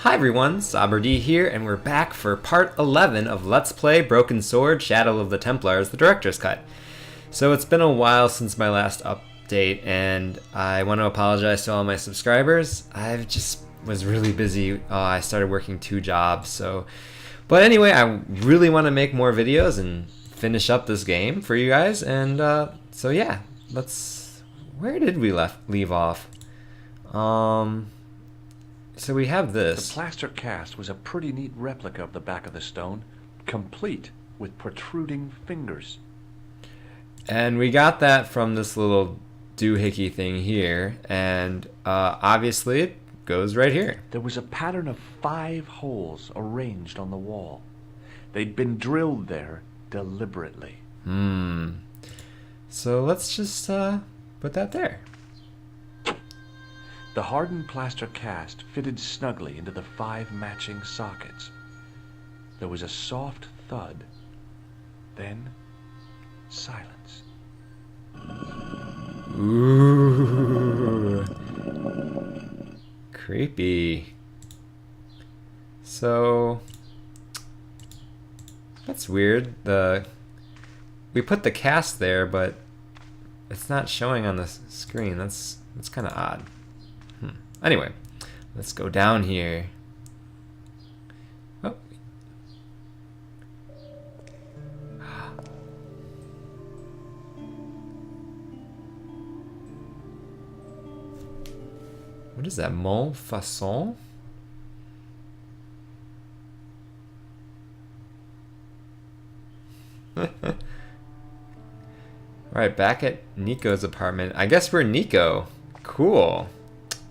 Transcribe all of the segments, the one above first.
Hi everyone, SaberD here, and we're back for part 11 of Let's Play Broken Sword Shadow of the Templars, the Director's Cut. So it's been a while since my last update, and I want to apologize to all my subscribers. I just was really busy. I started working 2 jobs, so... But anyway, I really want to make more videos and finish up this game for you guys, and so yeah, let's... Where did we leave off? So we have this. The plaster cast was a pretty neat replica of the back of the stone, complete with protruding fingers. And we got that from this little doohickey thing here, and obviously it goes right here. There was a pattern of 5 holes arranged on the wall. They'd been drilled there deliberately. So let's just put that there. The hardened plaster cast fitted snugly into the 5 matching sockets. There was a soft thud, then silence. Ooh. Creepy. So that's weird. We put the cast there, but it's not showing on the screen. That's kind of odd. Anyway, let's go down here. Oh. What is that? Montfaucon? Alright, back at Nico's apartment. I guess we're Nico. Cool.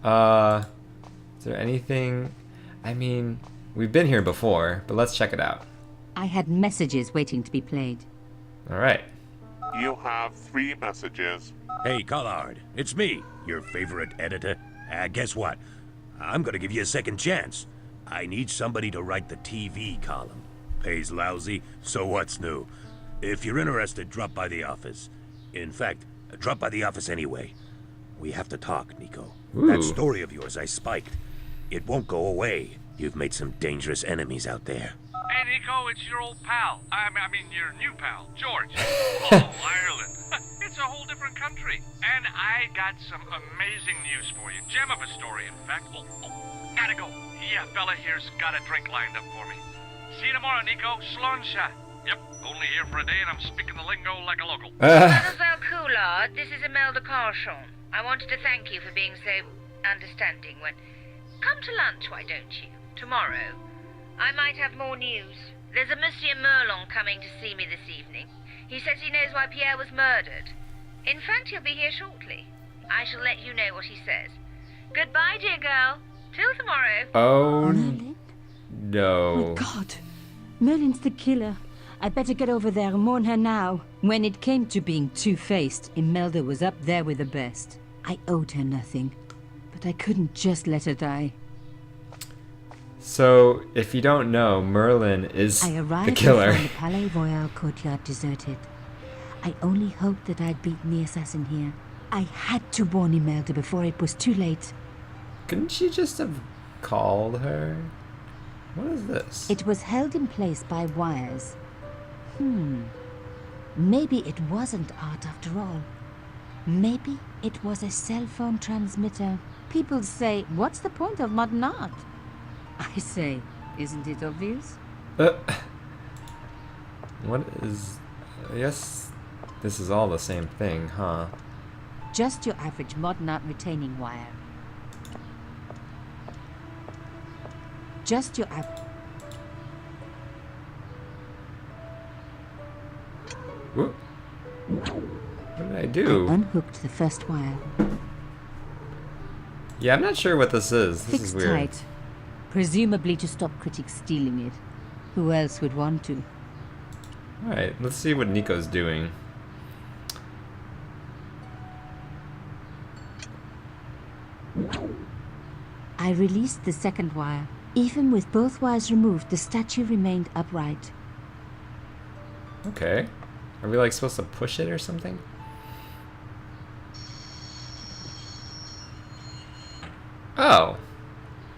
Is there anything... I mean, we've been here before, but let's check it out. I had messages waiting to be played. Alright. You have 3 messages. Hey, Collard, it's me, your favorite editor. Guess what? I'm gonna give you a second chance. I need somebody to write the TV column. Pays lousy, so what's new? If you're interested, drop by the office. In fact, drop by the office anyway. We have to talk, Nico. Ooh. That story of yours I spiked. It won't go away. You've made some dangerous enemies out there. Hey, Nico, it's your old pal. I mean, your new pal, George. Oh, Ireland. It's a whole different country. And I got some amazing news for you. Gem of a story, in fact. Oh, gotta go. Yeah, fella here's got a drink lined up for me. See you tomorrow, Nico. Slonsha. Yep, only here for a day and I'm speaking the lingo like a local. Mademoiselle Coulard, this is Imelda Carchon. I wanted to thank you for being so understanding when... Come to lunch, why don't you? Tomorrow. I might have more news. There's a Monsieur Merlon coming to see me this evening. He says he knows why Pierre was murdered. In fact, he'll be here shortly. I shall let you know what he says. Goodbye, dear girl. Till tomorrow. Oh, Merlin? no. Oh, God. Merlin's the killer. I'd better get over there and warn her now. When it came to being two-faced, Imelda was up there with the best. I owed her nothing, but I couldn't just let her die. So, if you don't know, Merlin is I the arrived killer. and found the Palais Royal courtyard deserted. I only hoped that I'd beaten the assassin here. I had to warn Imelda before it was too late. Couldn't she just have called her? What is this? It was held in place by wires. Maybe it wasn't art after all. Maybe it was a cell phone transmitter. People say, what's the point of modern art? I say, isn't it obvious? What is... I guess this is all the same thing, huh? Just your average modern art retaining wire. Just your average... Whoop. What did I do? I unhooked the first wire. Yeah, I'm not sure what this is. This is Fixed weird. tight. Presumably to stop critics stealing it. Who else would want to? Alright, let's see what Nico's doing. I released the second wire. Even with both wires removed, the statue remained upright. Okay. Are we like supposed to push it or something? Oh.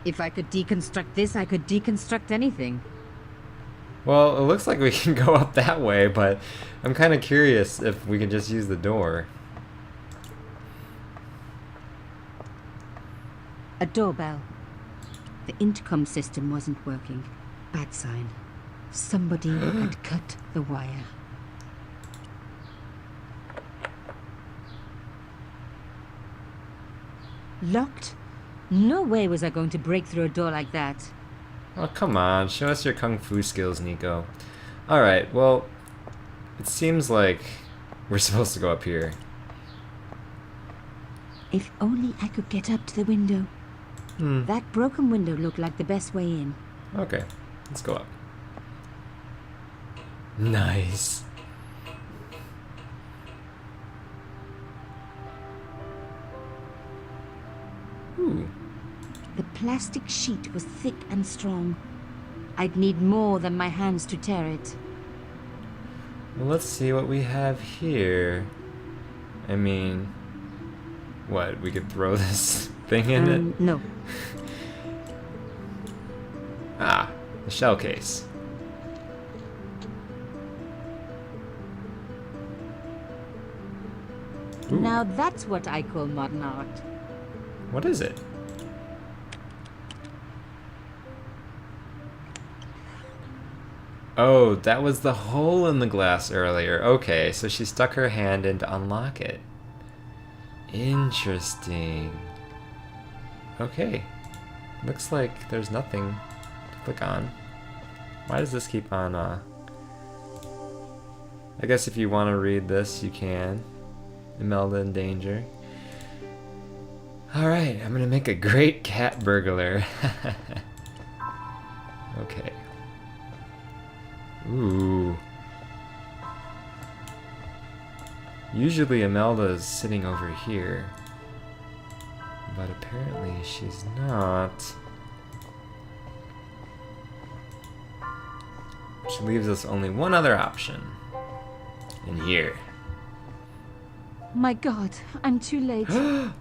If I could deconstruct this, I could deconstruct anything. Well, it looks like we can go up that way, but I'm kind of curious if we can just use the door. A doorbell. The intercom system wasn't working. Bad sign. Somebody had cut the wire. Locked? No way was I going to break through a door like that. Oh, come on. Show us your kung fu skills, Nico. Alright, well, it seems like we're supposed to go up here. If only I could get up to the window. That broken window looked like the best way in. Okay, let's go up. Nice. Ooh. The plastic sheet was thick and strong. I'd need more than my hands to tear it. Well, let's see what we have here. I mean, what? We could throw this thing in it? No. Ah, the shell case. Ooh. Now that's what I call modern art. What is it? Oh, that was the hole in the glass earlier. Okay, so she stuck her hand in to unlock it. Interesting. Okay. Looks like there's nothing to click on. Why does this keep on, I guess if you want to read this, you can. Imelda in danger. Alright, I'm gonna make a great cat burglar. Okay. Ooh. Usually Imelda is sitting over here. But apparently she's not. Which leaves us only one other option. In here. My God, I'm too late. And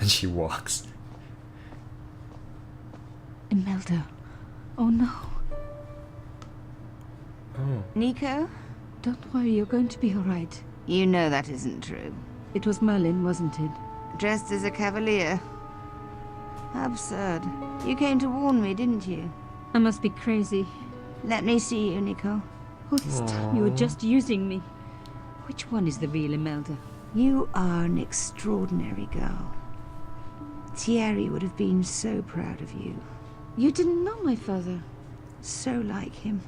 she walks. Imelda. Oh no. Oh. Nico? Don't worry, you're going to be alright. You know that isn't true. It was Merlin, wasn't it? Dressed as a cavalier. Absurd. You came to warn me, didn't you? I must be crazy. Let me see you, Nico. All this time you were just using me. Which one is the real Imelda? You are an extraordinary girl. Thierry would have been so proud of you. You didn't know my father. So like him.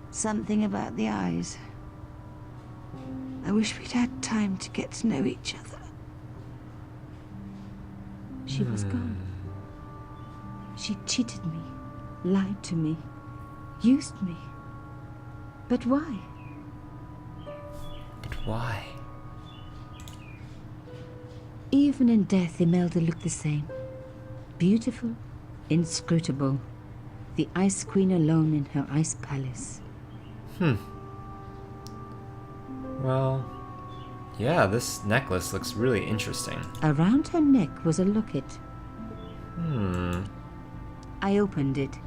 Something about the eyes. I wish we'd had time to get to know each other. She was gone. She cheated me, lied to me, used me. But why? But why? Even in death, Imelda looked the same. Beautiful, inscrutable. The Ice Queen alone in her ice palace. Well, yeah, this necklace looks really interesting. Around her neck was a locket. I opened it.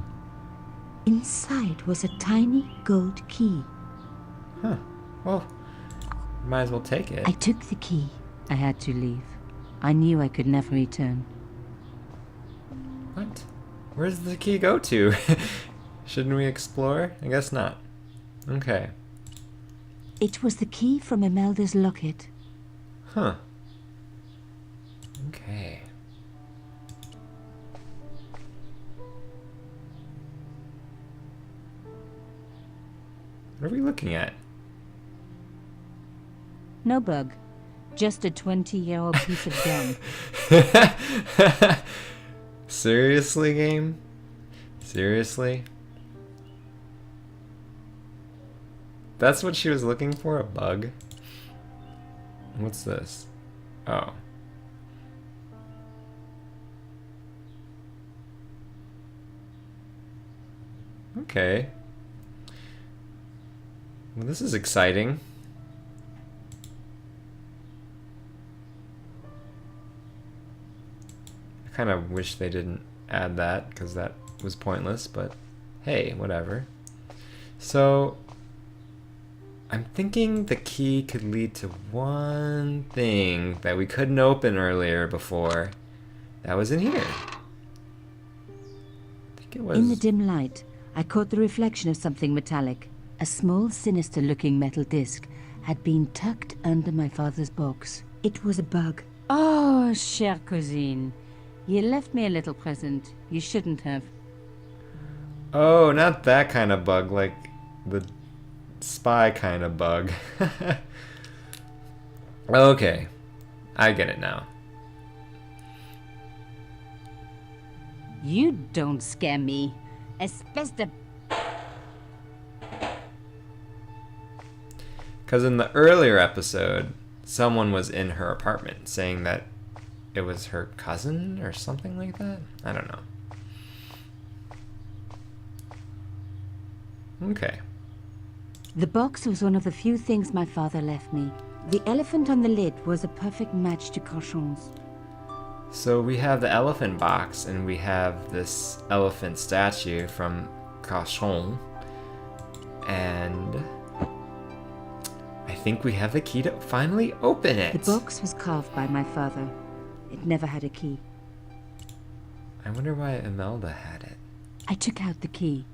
Inside was a tiny gold key. Huh. Well, might as well take it. I took the key. I had to leave. I knew I could never return. What? Where does the key go to? Shouldn't we explore? I guess not. Okay. It was the key from Imelda's locket. Huh. Okay. What are we looking at? No bug. Just a 20-year-old piece of gum. Seriously, game? Seriously? That's what she was looking for? A bug? What's this? Oh. Okay. Well, this is exciting. kind of wish they didn't add that, because that was pointless, but hey, whatever. So, I'm thinking the key could lead to one thing that we couldn't open earlier before. That was in here. I think it was... In the dim light, I caught the reflection of something metallic. A small, sinister-looking metal disc had been tucked under my father's box. It was a bug. Oh, chère cousine. You left me a little present. You shouldn't have. Oh, not that kind of bug, like the spy kind of bug. Okay, I get it now. You don't scare me. Espèce de... Because in the earlier episode, someone was in her apartment saying that it was her cousin or something like that. I don't know. Okay. The box was one of the few things my father left me. The elephant on the lid was a perfect match to Cochon's. So we have the elephant box, and we have this elephant statue from Cochon. And I think we have the key to finally open it. The box was carved by my father. It never had a key. I wonder why Imelda had it. I took out the key.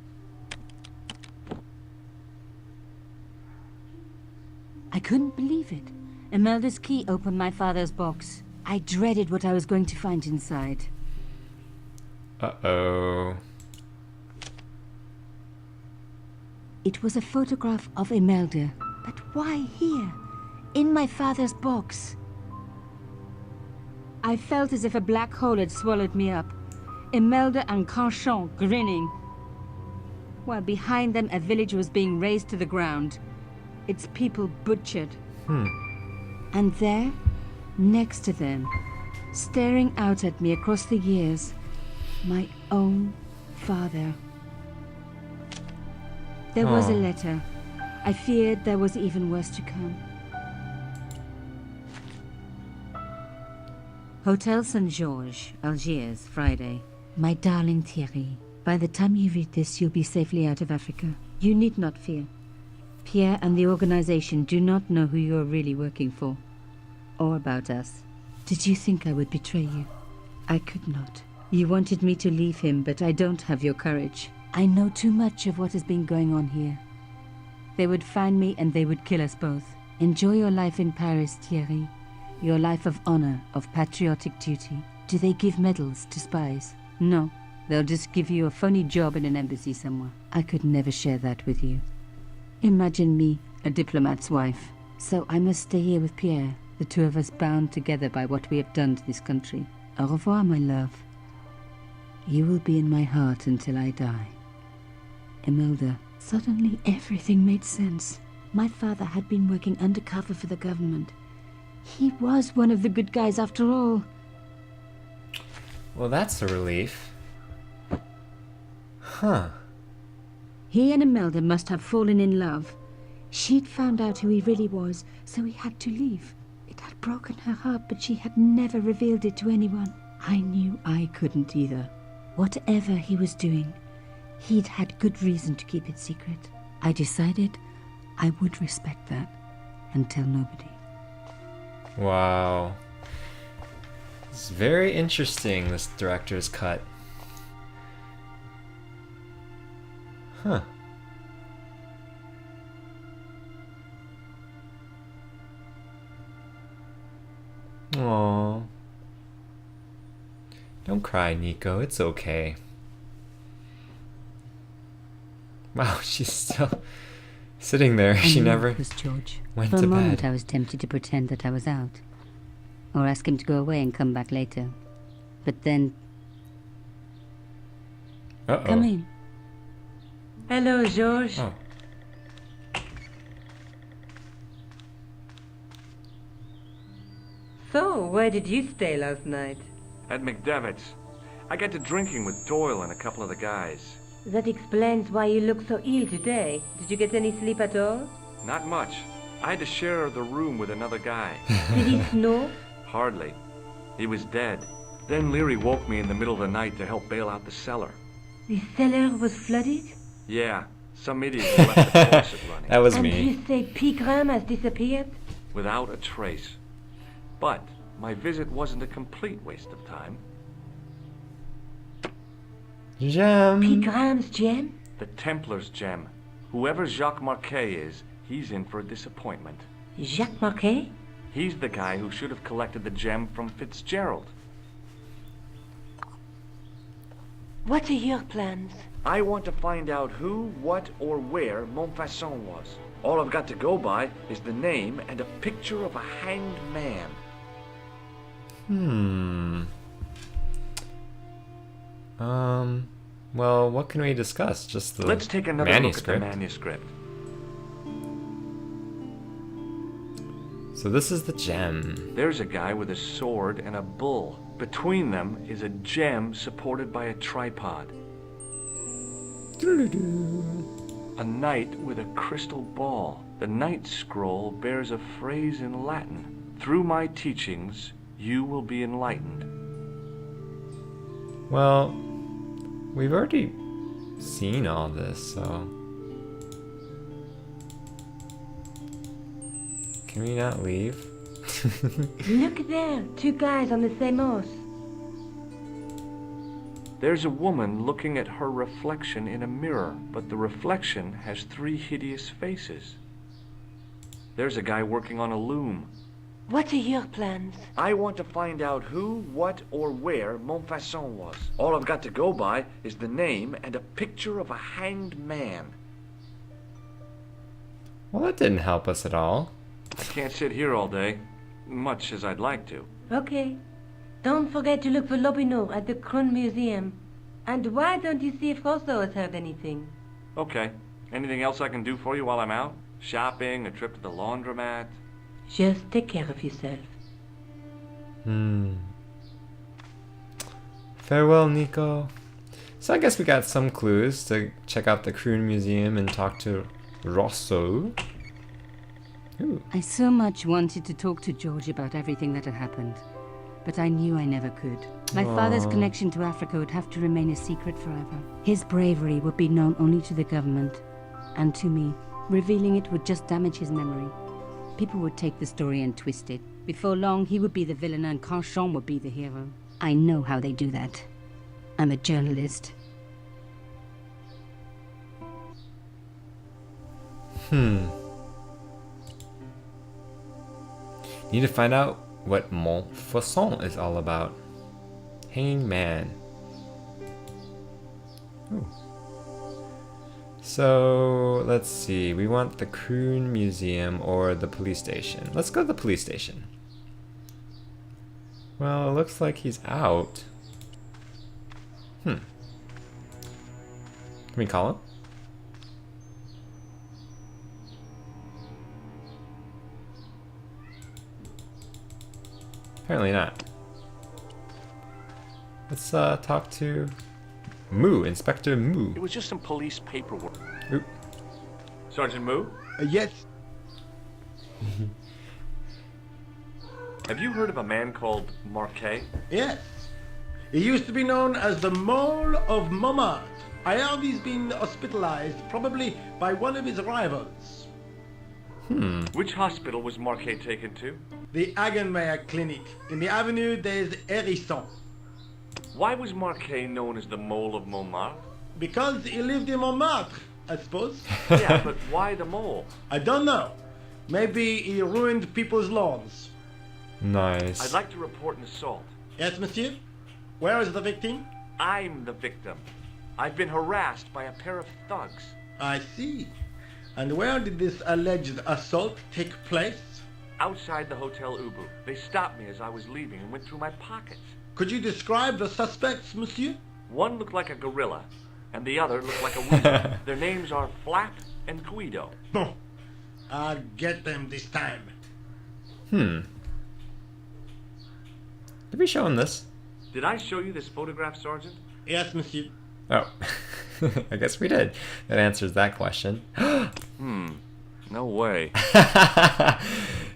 I couldn't believe it. Imelda's key opened my father's box. I dreaded what I was going to find inside. Uh-oh. It was a photograph of Imelda. But why here? In my father's box? I felt as if a black hole had swallowed me up. Imelda and Cochon grinning. While behind them a village was being razed to the ground. Its people butchered. And there, next to them, staring out at me across the years, my own father. There was a letter. I feared there was even worse to come. Hotel Saint-Georges, Algiers, Friday. My darling Thierry, by the time you read this, you'll be safely out of Africa. You need not fear. Pierre and the organization do not know who you are really working for, or about us. Did you think I would betray you? I could not. You wanted me to leave him, but I don't have your courage. I know too much of what has been going on here. They would find me and they would kill us both. Enjoy your life in Paris, Thierry. Your life of honor, of patriotic duty. Do they give medals to spies? No. They'll just give you a phony job in an embassy somewhere. I could never share that with you. Imagine me, a diplomat's wife. So I must stay here with Pierre, the two of us bound together by what we have done to this country. Au revoir, my love. You will be in my heart until I die. Imelda. Suddenly everything made sense. My father had been working undercover for the government. He was one of the good guys after all. Well, that's a relief. Huh. He and Imelda must have fallen in love. She'd found out who he really was, so he had to leave. It had broken her heart, but she had never revealed it to anyone. I knew I couldn't either. Whatever he was doing, he'd had good reason to keep it secret. I decided I would respect that and tell nobody. Wow. It's very interesting, this director's cut. Huh. Aww. Don't cry, Nico. It's okay. Wow, she's still sitting there. She never It was George. went For to a moment bed. I was tempted to pretend that I was out. Or ask him to go away and come back later. But then... Uh-oh. Come in. Hello, George. Oh. So, where did you stay last night? At McDevitt's. I got to drinking with Doyle and a couple of the guys. That explains why you look so ill today. Did you get any sleep at all? Not much. I had to share the room with another guy. Did he snore? Hardly. He was dead. Then Leary woke me in the middle of the night to help bail out the cellar. The cellar was flooded? Yeah, some idiot had left the faucet running. That was And me. you say Pigram has disappeared? Without a trace. But my visit wasn't a complete waste of time. Gem. Pigram's gem? The Templar's gem. Whoever Jacques Marquet is, he's in for a disappointment. Jacques Marquet? He's the guy who should have collected the gem from Fitzgerald. What are your plans? I want to find out who, what, or where Montfaucon was. All I've got to go by is the name and a picture of a hanged man. Well, what can we discuss? Just the Let's take another manuscript. look at the manuscript. So this is the gem. There's a guy with a sword and a bull. Between them is a gem supported by a tripod. A knight with a crystal ball. The knight scroll bears a phrase in Latin. Through my teachings, you will be enlightened. Well, we've already seen all this, so... Can we not leave? Look there, two guys on the same horse. There's a woman looking at her reflection in a mirror, but the reflection has three hideous faces. There's a guy working on a loom. What are your plans? I want to find out who, what, or where Montfaucon was. All I've got to go by is the name and a picture of a hanged man. Well, that didn't help us at all. I can't sit here all day, much as I'd like to. Okay. Don't forget to look for Lobineau at the Crone Museum. And why don't you see if Rousseau has heard anything? Okay. Anything else I can do for you while I'm out? Shopping, a trip to the laundromat? Just take care of yourself. Farewell, Nico. So I guess we got some clues to check out the Crone Museum and talk to Rousseau. Ooh. I so much wanted to talk to George about everything that had happened, but I knew I never could. My father's connection to Africa would have to remain a secret forever. His bravery would be known only to the government and to me. Revealing it would just damage his memory. People would take the story and twist it. Before long, he would be the villain and Carchon would be the hero. I know how they do that. I'm a journalist. Need to find out what Montfaucon is all about. Hanging man. Ooh. So, let's see. We want the Crone Museum or the police station. Let's go to the police station. Well, it looks like he's out. Can we call him? Apparently not. Let's talk to Moo, Inspector Moo. It was just some police paperwork. Oop. Sergeant Moo? Yes. Have you heard of a man called Marquet? Yes. He used to be known as the Mole of Montmartre. I heard he's been hospitalized, probably by one of his rivals. Which hospital was Marquet taken to? The Hagenmeyer Clinic. In the Avenue des Hérissons. Why was Marquet known as the Mole of Montmartre? Because he lived in Montmartre, I suppose. Yeah, but why the mole? I don't know. Maybe he ruined people's lawns. Nice. I'd like to report an assault. Yes, monsieur? Where is the victim? I'm the victim. I've been harassed by a pair of thugs. I see. And where did this alleged assault take place? Outside the Hotel Ubu. They stopped me as I was leaving and went through my pockets. Could you describe the suspects, monsieur? One looked like a gorilla, and the other looked like a weasel. Their names are Flap and Guido. Bon. I'll get them this time. Did we show him this? Did I show you this photograph, Sergeant? Yes, monsieur. Oh. I guess we did. That answers that question. No way.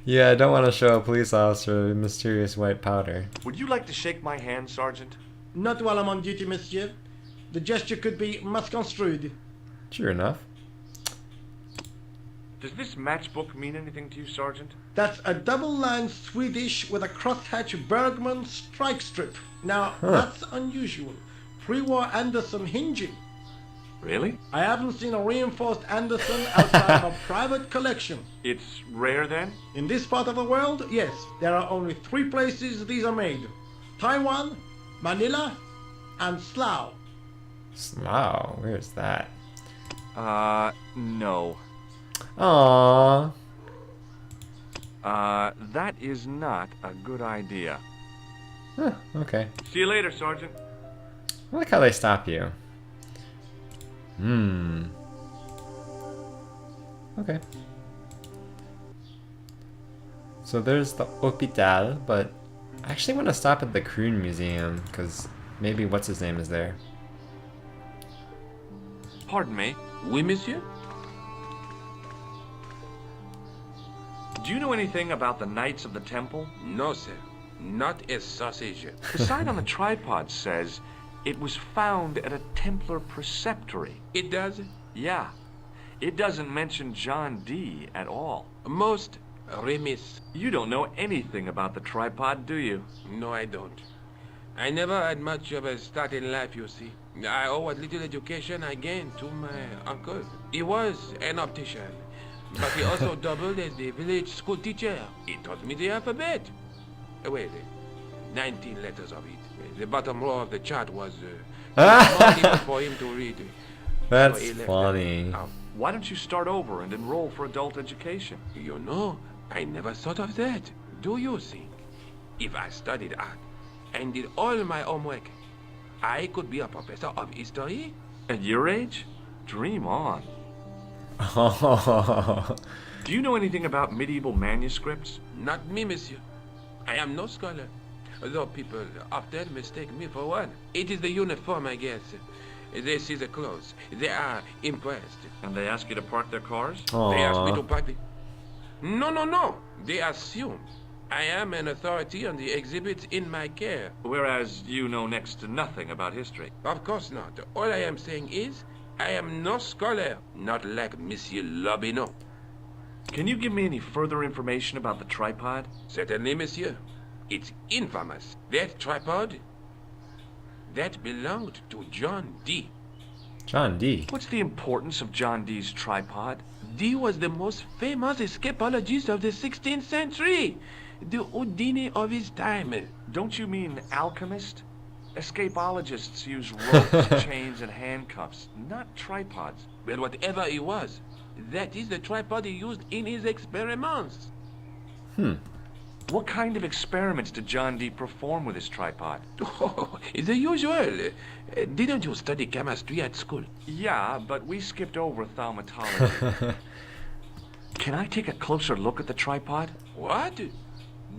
Yeah, I don't want to show a police officer mysterious white powder. Would you like to shake my hand, Sergeant? Not while I'm on duty, monsieur. The gesture could be misconstrued. Sure enough. Does this matchbook mean anything to you, Sergeant? That's a double-line Swedish with a crosshatch Bergman strike strip. Now, that's unusual. Pre-war Anderson hinging. Really? I haven't seen a reinforced Anderson outside of a private collection. It's rare then? In this part of the world, yes, there are only 3 places these are made. Taiwan, Manila, and Slough. Wow, where's that? No. Aww. That is not a good idea. Huh, okay. See you later, Sergeant. I like how they stop you. Okay. So there's the Hospital, but I actually want to stop at the Crone Museum, because maybe what's-his-name is there. Pardon me. Oui, monsieur? Do you know anything about the Knights of the Temple? No, sir. Not a sausage. The sign on the tripod says it was found at a Templar preceptory. It does? Yeah. It doesn't mention John Dee at all. Most remiss. You don't know anything about the tripod, do you? No, I don't. I never had much of a start in life, you see. I owe what little education I gained to my uncle. He was an optician, but he also doubled as the village school teacher. He taught me the alphabet. Wait, 19 letters of it. The bottom row of the chart was small enough for him to read. That's So he left funny. that out. Why don't you start over and enroll for adult education? You know, I never thought of that. Do you think? If I studied art and did all my homework, I could be a professor of history? At your age? Dream on. Oh. Do you know anything about medieval manuscripts? Not me, monsieur. I am no scholar. Though people often mistake me for one. It is the uniform, I guess. They see the clothes. They are impressed. And they ask you to park their cars? They ask me Aw. to park the... No. They assume I am an authority on the exhibits in my care. Whereas you know next to nothing about history. Of course not. All I am saying is, I am no scholar. Not like Monsieur Lobineau. Can you give me any further information about the tripod? Certainly, monsieur. It's infamous. That tripod, that belonged to John Dee. John Dee. What's the importance of John Dee's tripod? Dee was the most famous escapologist of the 16th century. The Houdini of his time. Don't you mean alchemist? Escapologists use ropes, chains, and handcuffs, not tripods. Well, whatever he was, that is the tripod he used in his experiments. What kind of experiments did John Dee perform with his tripod? Oh, the usual. Didn't you study chemistry at school? Yeah, but we skipped over thaumatology. Can I take a closer look at the tripod? What?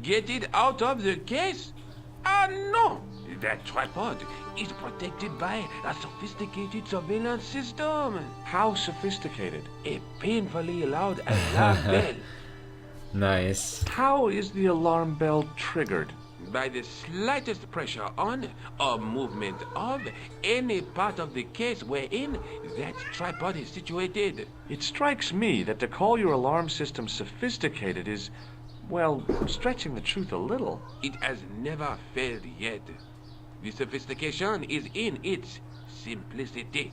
Get it out of the case? Ah, no! That tripod is protected by a sophisticated surveillance system. How sophisticated? A painfully loud alarm bell. Nice. How is the alarm bell triggered? By the slightest pressure on or movement of any part of the case wherein that tripod is situated. It strikes me that to call your alarm system sophisticated is, well, stretching the truth a little. It has never failed yet. The sophistication is in its simplicity.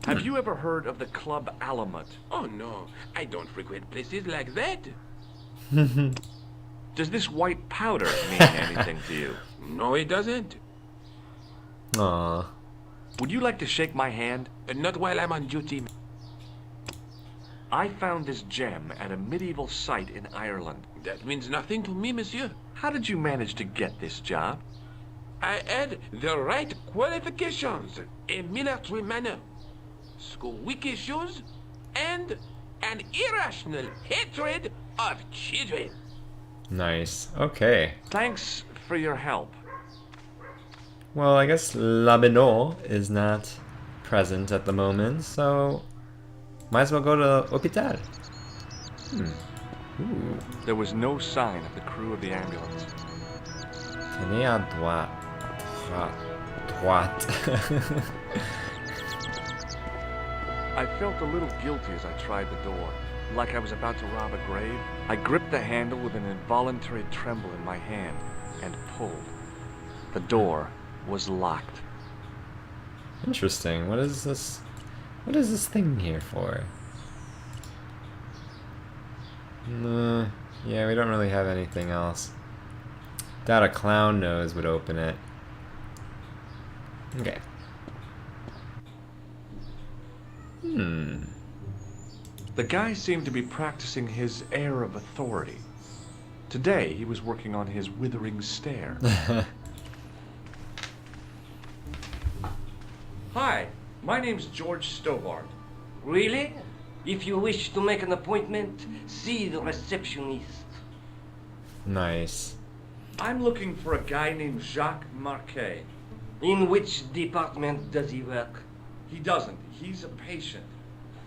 Have you ever heard of the Club Alamut? Oh no, I don't frequent places like that. Does this white powder mean anything to you? No, it doesn't. Aw. Would you like to shake my hand? Not while I'm on duty. I found this gem at a medieval site in Ireland. That means nothing to me, monsieur. How did you manage to get this job? I had the right qualifications, a military manner, squeaky shoes, and an irrational hatred of children. Nice. Okay. Thanks for your help. Well, I guess Lobineau is not present at the moment, so might as well go to Hospital. Ooh. There was no sign of the crew of the ambulance. Tenez à droite. Droite. I felt a little guilty as I tried the door, like I was about to rob a grave. I gripped the handle with an involuntary tremble in my hand and pulled. The door was locked. Interesting. What is this? What is this thing here for? Yeah, we don't really have anything else. Doubt a clown nose would open it. Okay. The guy seemed to be practicing his air of authority. Today, he was working on his withering stare. Hi, my name's George Stobart. Really? If you wish to make an appointment, see the receptionist. Nice. I'm looking for a guy named Jacques Marquet. In which department does he work? He doesn't. He's a patient.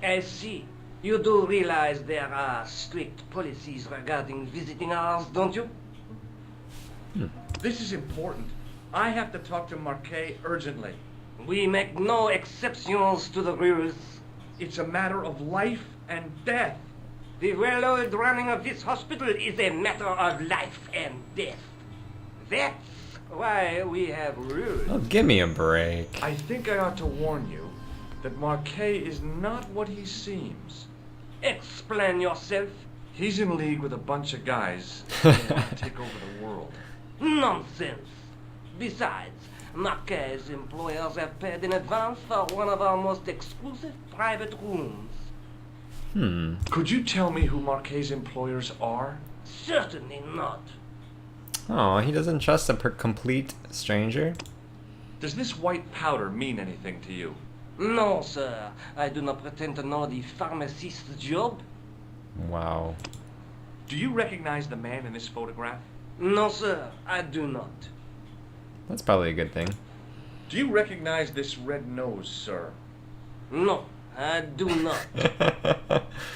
I see. You do realize there are strict policies regarding visiting hours, don't you? This is important. I have to talk to Marquet urgently. We make no exceptions to the rules. It's a matter of life and death. The well-oiled running of this hospital is a matter of life and death. That's why we have rules. Oh, give me a break. I think I ought to warn you that Marquet is not what he seems. Explain yourself. He's in league with a bunch of guys who want to take over the world. Nonsense. Besides, Marquet's employers have paid in advance for one of our most exclusive private rooms. Could you tell me who Marquet's employers are? Certainly not. Oh, he doesn't trust a complete stranger? Does this white powder mean anything to you? No, sir. I do not pretend to know the pharmacist's job. Wow. Do you recognize the man in this photograph? No, sir. I do not. That's probably a good thing. Do you recognize this red nose, sir? No, I do not.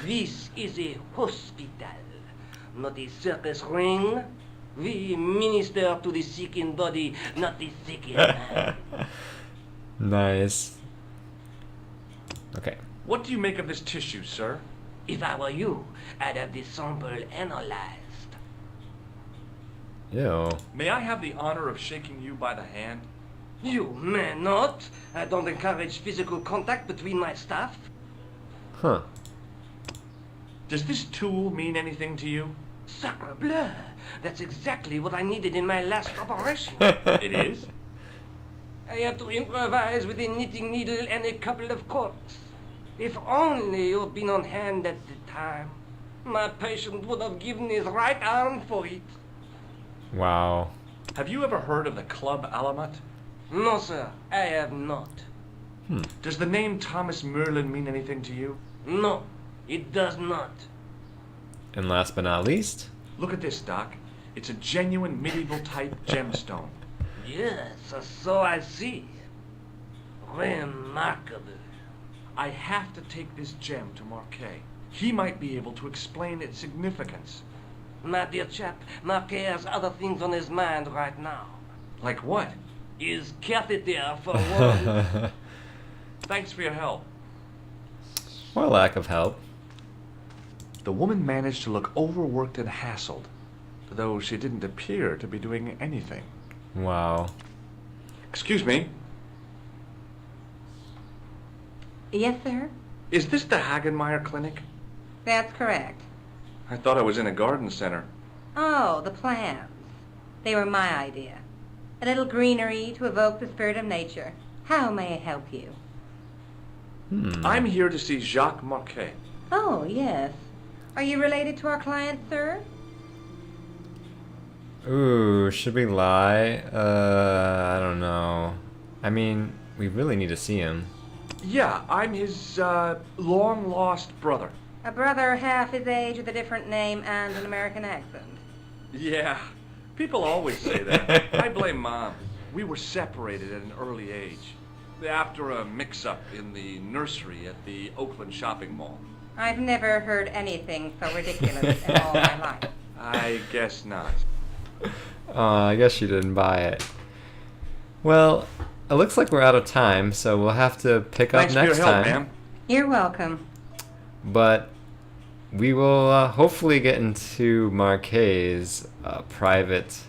This is a hospital, not a circus ring. We minister to the sick in body, not the sick in mind. Nice. Okay. What do you make of this tissue, sir? If I were you, I'd have this sample analyzed. Ew. May I have the honor of shaking you by the hand? You may not. I don't encourage physical contact between my staff. Huh. Does this tool mean anything to you? Sacre bleu! That's exactly what I needed in my last operation. It is? I had to improvise with a knitting needle and a couple of corks. If only you'd been on hand at the time, my patient would have given his right arm for it. Wow. Have you ever heard of the Club Alamat? No, sir, I have not. Does the name Thomas Merlin mean anything to you? No, it does not. And last but not least? Look at this, Doc. It's a genuine medieval type gemstone. Yes, so I see. Remarkable. I have to take this gem to Marquet. He might be able to explain its significance. My dear chap, Marquet has other things on his mind right now. Like what? His catheter, for one. Thanks for your help. Or lack of help. The woman managed to look overworked and hassled, though she didn't appear to be doing anything. Wow. Excuse me. Yes, sir? Is this the Hagenmeyer Clinic? That's correct. I thought I was in a garden center. Oh, the plants. They were my idea. A little greenery to evoke the spirit of nature. How may I help you? I'm here to see Jacques Marquet. Oh, yes. Are you related to our client, sir? Ooh, should we lie? I don't know. I mean, we really need to see him. Yeah, I'm his, long-lost brother. A brother half his age with a different name and an American accent. Yeah, people always say that. I blame Mom. We were separated at an early age. After a mix-up in the nursery at the Oakland shopping mall. I've never heard anything so ridiculous in all my life. I guess not. I guess she didn't buy it. Well, it looks like we're out of time, so we'll have to pick up Thanks for next your help, time. ma'am. You're welcome. But we will hopefully get into Marquet's private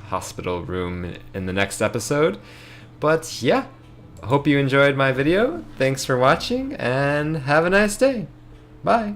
hospital room in the next episode. But yeah, hope you enjoyed my video. Thanks for watching and have a nice day. Bye.